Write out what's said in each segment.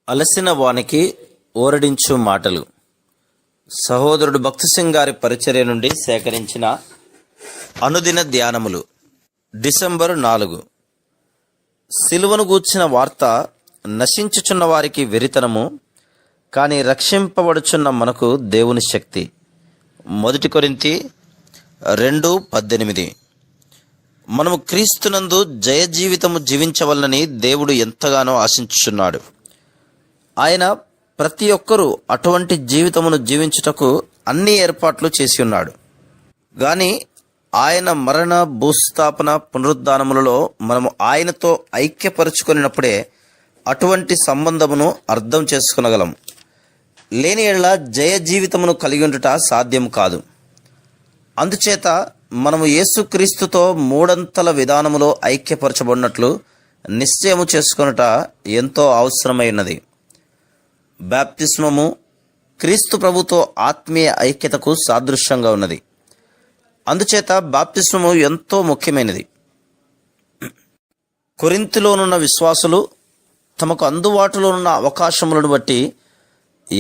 అలసిన వానికి ఓరడించు మాటలు. సహోదరుడు భక్తి సింగ్ గారి పరిచర్య నుండి సేకరించిన అనుదిన ధ్యానములు. డిసెంబర్ 4. సిలువను గూర్చిన వార్త నశించుచున్న వారికి వెరితనము, కానీ రక్షింపబడుచున్న మనకు దేవుని శక్తి. 1 కొరింథీ 2:18. మనము క్రీస్తునందు జయ జీవితము జీవించవలనని దేవుడు ఎంతగానో ఆశించుచున్నాడు. ఆయన ప్రతి ఒక్కరూ అటువంటి జీవితమును జీవించుటకు అన్ని ఏర్పాట్లు చేసి ఉన్నాడు. కానీ ఆయన మరణ, భూస్థాపన, పునరుద్ధానములలో మనము ఆయనతో ఐక్యపరుచుకున్నప్పుడే అటువంటి సంబంధమును అర్థం చేసుకునగలం. లేని ఎడల జయ జీవితమును కలిగి ఉండుట సాధ్యం కాదు. అందుచేత మనము యేసుక్రీస్తుతో మూడంతల విధానములో ఐక్యపరచబడినట్లు నిశ్చయము చేసుకొనుట ఎంతో అవసరమైనది. బాప్తిస్మము క్రీస్తు ప్రభుతో ఆత్మీయ ఐక్యతకు సాదృశ్యంగా ఉన్నది. అందుచేత బాప్తిస్మము ఎంతో ముఖ్యమైనది. కొరింథీలోనున్న విశ్వాసులు తమకు అందుబాటులోనున్న అవకాశములను బట్టి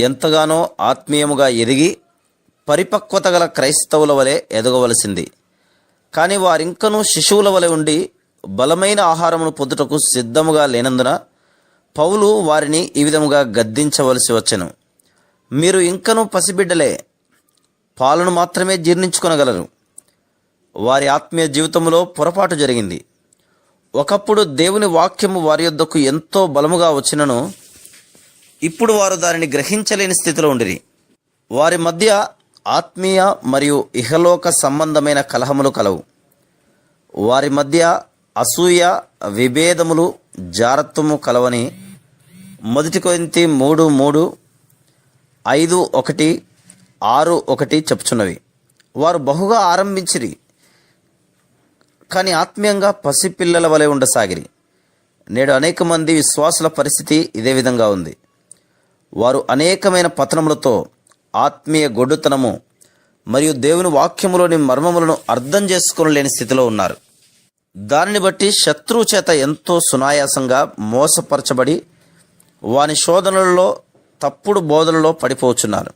ఎంతగానో ఆత్మీయముగా ఎదిగి పరిపక్వత గల క్రైస్తవుల వలె ఎదగవలసింది. కానీ వారింకనూ శిశువుల వలె ఉండి బలమైన ఆహారమును పొందుటకు సిద్ధముగా లేనందున పౌలు వారిని ఈ విధముగా గద్దించవలసి వచ్చెను. మీరు ఇంకనూ పసిబిడ్డలే, పాలను మాత్రమే జీర్ణించుకొనగలరు. వారి ఆత్మీయ జీవితంలో పొరపాటు జరిగింది. ఒకప్పుడు దేవుని వాక్యము వారి యొద్దకు ఎంతో బలముగా వచ్చినను ఇప్పుడు వారు దానిని గ్రహించలేని స్థితిలో ఉండిరి. వారి మధ్య ఆత్మీయ మరియు ఇహలోక సంబంధమైన కలహములు కలవు. వారి మధ్య అసూయ, విభేదములు, జారత్వము కలవని 1 కొరింథీ 3:3, 5:1, 6:1 చెప్పుచున్నవి. వారు బహుగా ఆరంభించిరి, కానీ ఆత్మీయంగా పసిపిల్లల వలె ఉండసాగిరి. నేడు అనేక మంది విశ్వాసుల పరిస్థితి ఇదే విధంగా ఉంది. వారు అనేకమైన పతనములతో ఆత్మీయ గొడ్డుతనము మరియు దేవుని వాక్యములోని మర్మములను అర్థం చేసుకోలేని స్థితిలో ఉన్నారు. దానిని బట్టి శత్రువు చేత ఎంతో సునాయాసంగా మోసపరచబడి వాని శోధనలలో, తప్పుడు బోధనలో పడిపోచున్నారు.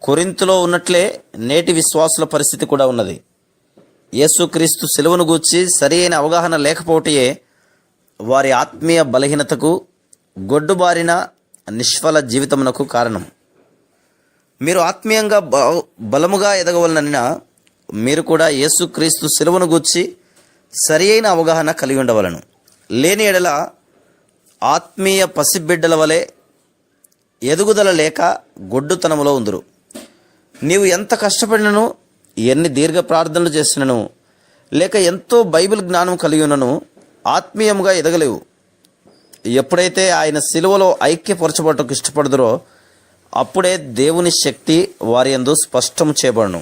కొరింథీలో ఉన్నట్లే నేటి విశ్వాసుల పరిస్థితి కూడా ఉన్నది. యేసుక్రీస్తు సిలువను గూర్చి సరి అయిన అవగాహన లేకపోవటయే వారి ఆత్మీయ బలహీనతకు, గొడ్డుబారిన నిష్ఫల జీవితమునకు కారణం. మీరు ఆత్మీయంగా బలముగా ఎదగవలనన్నా మీరు కూడా యేసుక్రీస్తు సిలువను గూర్చి సరి అయిన అవగాహన కలిగి ఉండవలను. లేని ఎడల ఆత్మీయ పసిబిడ్డల వలె ఎదుగుదల లేక గొడ్డుతనములో ఉందురు. నీవు ఎంత కష్టపడినను, ఎన్ని దీర్ఘ ప్రార్థనలు చేసినను, లేక ఎంతో బైబిల్ జ్ఞానం కలిగి ఉన్నను ఆత్మీయంగా ఎదగలేవు. ఎప్పుడైతే ఆయన సిలువలో ఐక్యపరచబడటకు ఇష్టపడుదురో అప్పుడే దేవుని శక్తి వారి యందు స్పష్టము చేయబడును.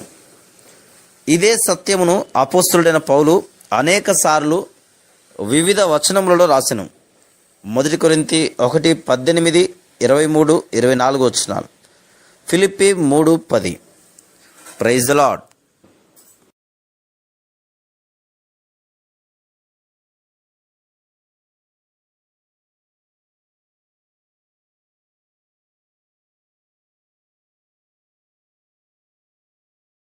ఇదే సత్యమును అపోస్తలుడైన పౌలు అనేక సార్లు వివిధ వచనములలో రాసెను. 1 కొరింథీ 1:18, 23, 24 వచనాలు. ఫిలిప్పీ 3:10. Praise the lord.